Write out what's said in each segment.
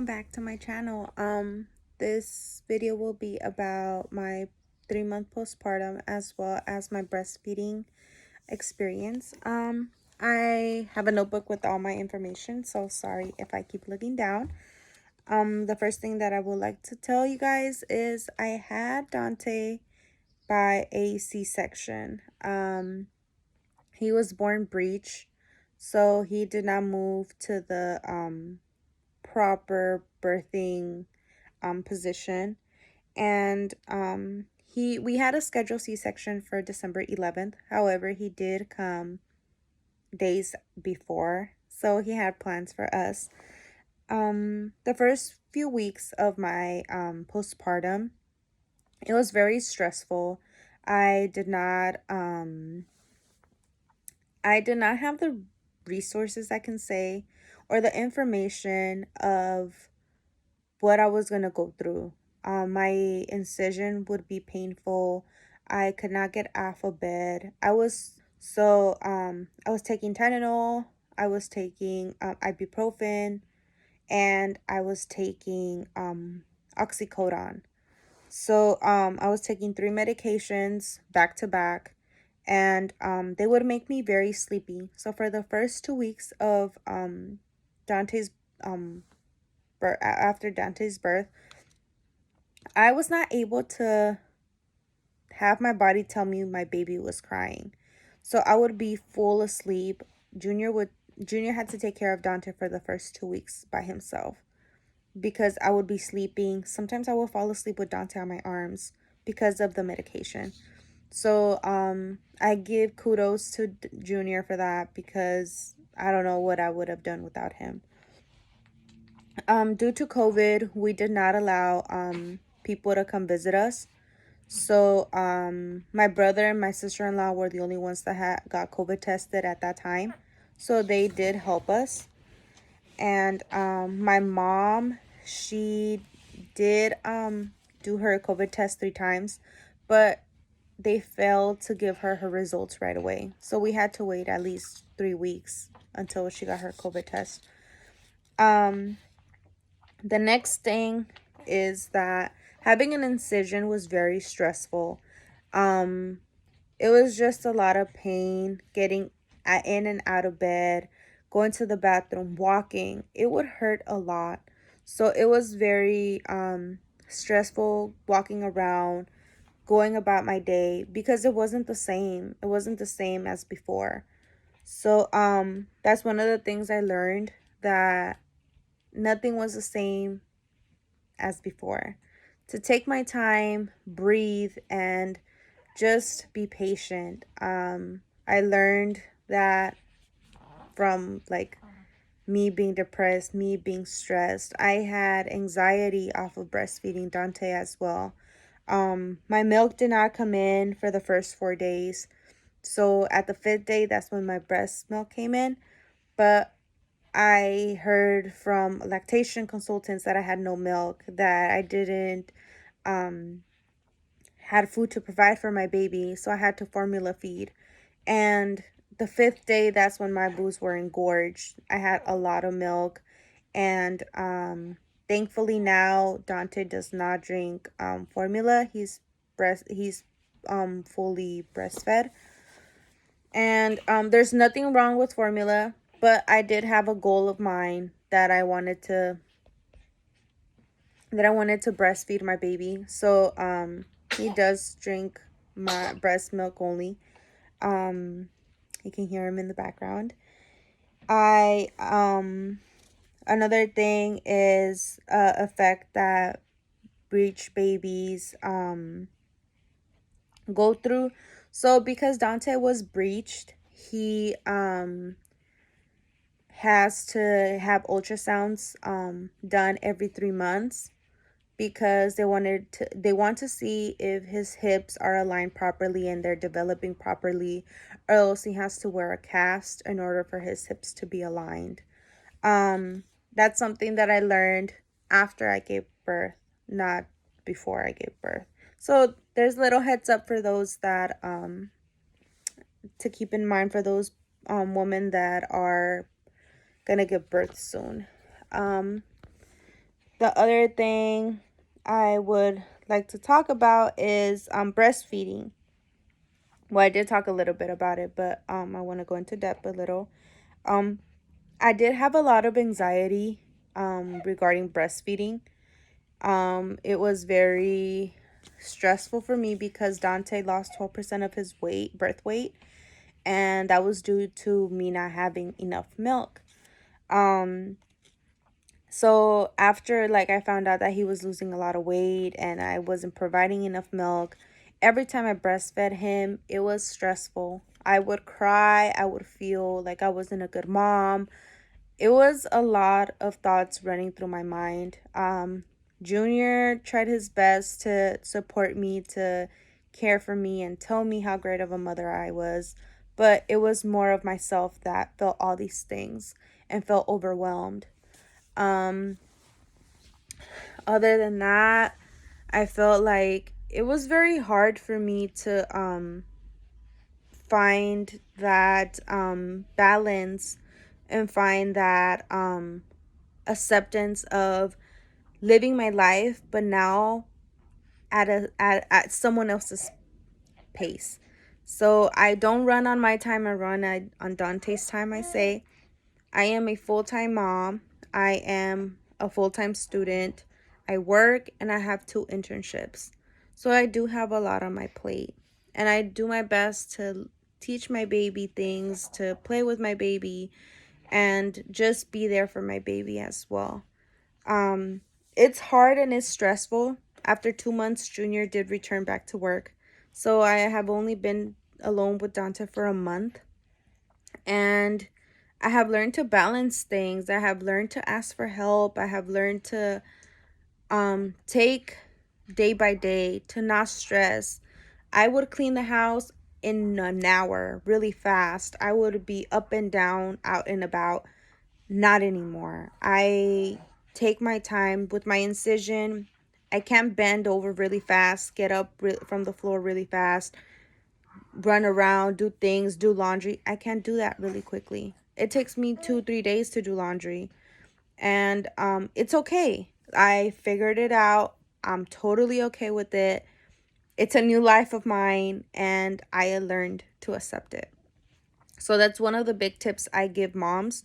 welcome back to my channel. This video will be about my 3-month postpartum as well as my breastfeeding experience. I have a notebook with all my information, so sorry if I keep looking down. The first thing that I would like to tell you guys is I had Dante by a C-section. He was born breech, so he did not move to the proper birthing position, and we had a scheduled C-section for December 11th. However, he did come days before, so he had plans for us. The first few weeks of my postpartum, it was very stressful. I did not have the resources, I can say, or the information of what I was going to go through. My incision would be painful. I could not get off of bed. I was taking Tylenol, I was taking ibuprofen, and I was taking oxycodone. So I was taking 3 medications back to back, and they would make me very sleepy. So for the first 2 weeks of Dante's after Dante's birth, I was not able to have my body tell me my baby was crying. So I would be full asleep. Junior had to take care of Dante for the first 2 weeks by himself because I would be sleeping. Sometimes I would fall asleep with Dante on my arms because of the medication. So I give kudos to Junior for that, because I don't know what I would have done without him. Due to COVID, we did not allow people to come visit us. So my brother and my sister-in-law were the only ones that got COVID tested at that time. So they did help us. And my mom, she did do her COVID test 3 times, but they failed to give her results right away. So we had to wait at least 3 weeks until she got her COVID test. The next thing is that having an incision was very stressful. It was just a lot of pain getting in and out of bed, going to the bathroom, walking. It would hurt a lot. So it was very stressful walking around, going about my day, because it wasn't the same. It wasn't the same as before. So that's one of the things I learned, that nothing was the same as before. To take my time, breathe, and just be patient. I learned that from me being depressed, me being stressed. I had anxiety off of breastfeeding Dante as well. My milk did not come in for the first 4 days. So at the 5th day, that's when my breast milk came in. But I heard from lactation consultants that I had no milk, that I didn't had food to provide for my baby, so I had to formula feed. And the 5th day, that's when my boos were engorged. I had a lot of milk, and thankfully now Dante does not drink formula. He's fully breastfed. And there's nothing wrong with formula, but I did have a goal of mine that I wanted to breastfeed my baby. So he does drink my breast milk only. You can hear him in the background. Another thing is effect that breech babies go through. So because Dante was breached, he has to have ultrasounds done every 3 months, because they want to see if his hips are aligned properly and they're developing properly, or else he has to wear a cast in order for his hips to be aligned. That's something that I learned after I gave birth, not before I gave birth. So there's little heads up for those that to keep in mind for those women that are gonna give birth soon. The other thing I would like to talk about is breastfeeding. Well, I did talk a little bit about it, but I want to go into depth a little. Um, I did have a lot of anxiety regarding breastfeeding. It was very stressful for me because Dante lost 12% of his birth weight, and that was due to me not having enough milk. Um, so after I found out that he was losing a lot of weight and I wasn't providing enough milk, every time I breastfed him, it was stressful. I would cry, I would feel like I wasn't a good mom. It was a lot of thoughts running through my mind. Junior tried his best to support me, to care for me, and tell me how great of a mother I was. But it was more of myself that felt all these things and felt overwhelmed. Um, Other than that, I felt like it was very hard for me to find that balance and find that acceptance of living my life, but now at someone else's pace. So I don't run on my time, I run on Dante's time. I say I am a full-time mom. I am a full-time student. I work and I have 2 internships. So I do have a lot on my plate. And I do my best to teach my baby things, to play with my baby, and just be there for my baby as well. Um, it's hard and it's stressful. After 2 months, Junior did return back to work. So I have only been alone with Dante for a month. And I have learned to balance things. I have learned to ask for help. I have learned to take day by day, to not stress. I would clean the house in an hour really fast. I would be up and down, out and about. Not anymore. I take my time with my incision. I can't bend over really fast, get up from the floor really fast, run around, do things, do laundry. I can't do that really quickly. It takes me 2, 3 days to do laundry. And it's okay. I figured it out. I'm totally okay with it. It's a new life of mine, and I learned to accept it. So that's one of the big tips I give moms.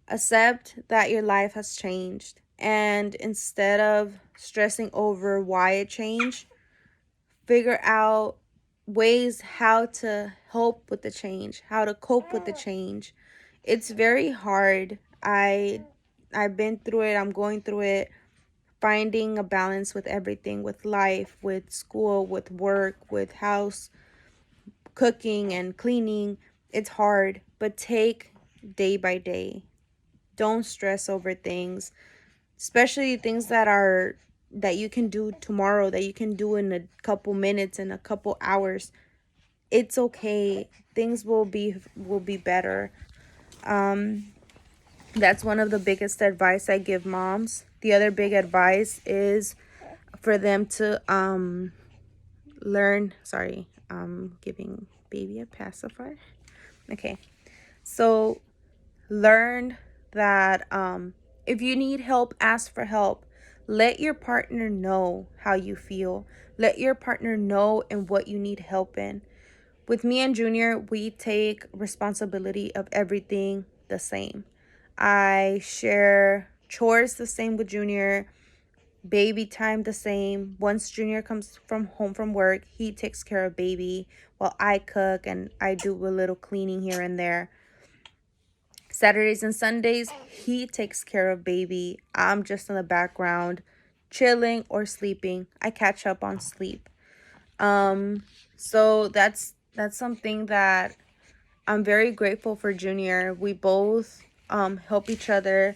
Accept that your life has changed. And instead of stressing over why it changed, figure out ways how to help with the change, how to cope with the change. It's very hard. I've been through it. I'm going through it. Finding a balance with everything, with life, with school, with work, with house, cooking and cleaning. It's hard, but take day by day. Don't stress over things, especially things that you can do tomorrow, that you can do in a couple minutes, in a couple hours. It's okay. Things will be better. Um that's one of the biggest advice I give moms. The other big advice is for them to learn, sorry, giving baby a pacifier. Okay. So learn that if you need help, ask for help. Let your partner know how you feel. Let your partner know and what you need help in. With me and Junior, we take responsibility of everything the same. I share chores the same with Junior, baby time the same. Once Junior comes from home from work, he takes care of baby while I cook and I do a little cleaning here and there. Saturdays and Sundays, he takes care of baby. I'm just in the background, chilling or sleeping. I catch up on sleep. So that's something that I'm very grateful for Junior. We both help each other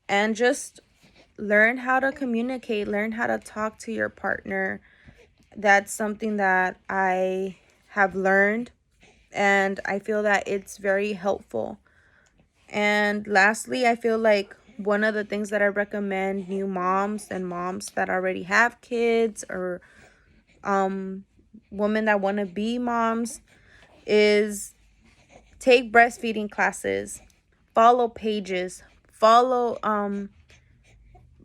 and just learn how to communicate, learn how to talk to your partner. That's something that I have learned, and I feel that it's very helpful. And lastly, I feel like one of the things that I recommend new moms and moms that already have kids, or women that want to be moms, is take breastfeeding classes, follow pages, follow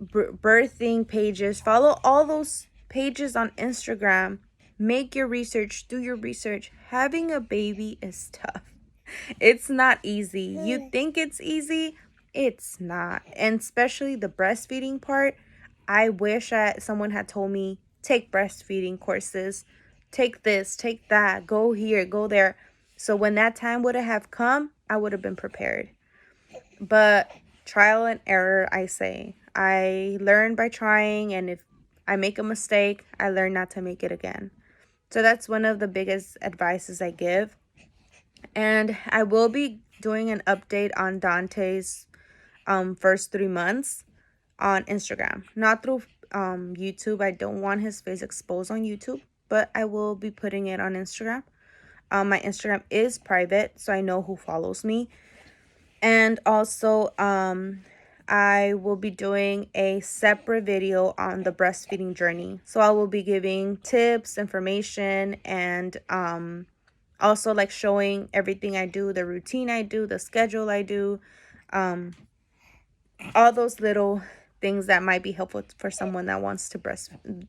birthing pages. Follow all those pages on Instagram. Make your research, do your research. Having a baby is tough. It's not easy. You think it's easy, it's not. And especially the breastfeeding part. I wish someone had told me, take breastfeeding courses, take this, take that, go here, go there. So when that time would have come, I would have been prepared. But trial and error, I say. I learn by trying, and if I make a mistake, I learn not to make it again. So that's one of the biggest advices I give. And I will be doing an update on Dante's first 3 months on Instagram, not through YouTube. I don't want his face exposed on YouTube, but I will be putting it on Instagram. My Instagram is private, so I know who follows me. And also, I will be doing a separate video on the breastfeeding journey. So I will be giving tips, information, and also like showing everything I do, the routine I do, the schedule I do, all those little things that might be helpful for someone that wants to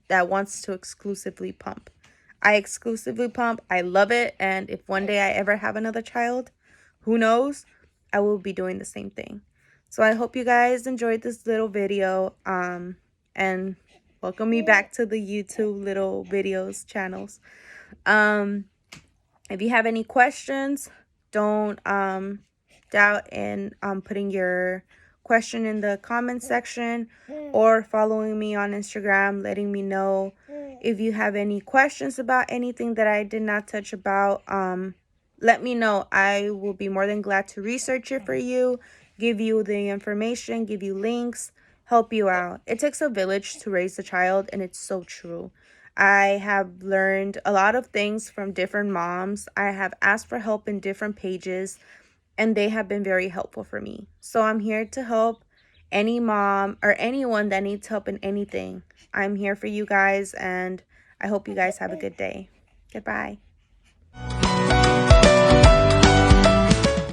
that wants to exclusively pump. I exclusively pump. I love it. And if one day I ever have another child, who knows, I will be doing the same thing. So I hope you guys enjoyed this little video. And welcome me back to the YouTube little videos channels. If you have any questions, don't doubt in putting your question in the comment section or following me on Instagram, letting me know if you have any questions about anything that I did not touch about. Let me know. I will be more than glad to research it for you, give you the information, give you links, help you out. It takes a village to raise a child, and it's so true. I have learned a lot of things from different moms. I have asked for help in different pages, and they have been very helpful for me. So I'm here to help any mom or anyone that needs help in anything. I'm here for you guys, and I hope you guys have a good day. Goodbye.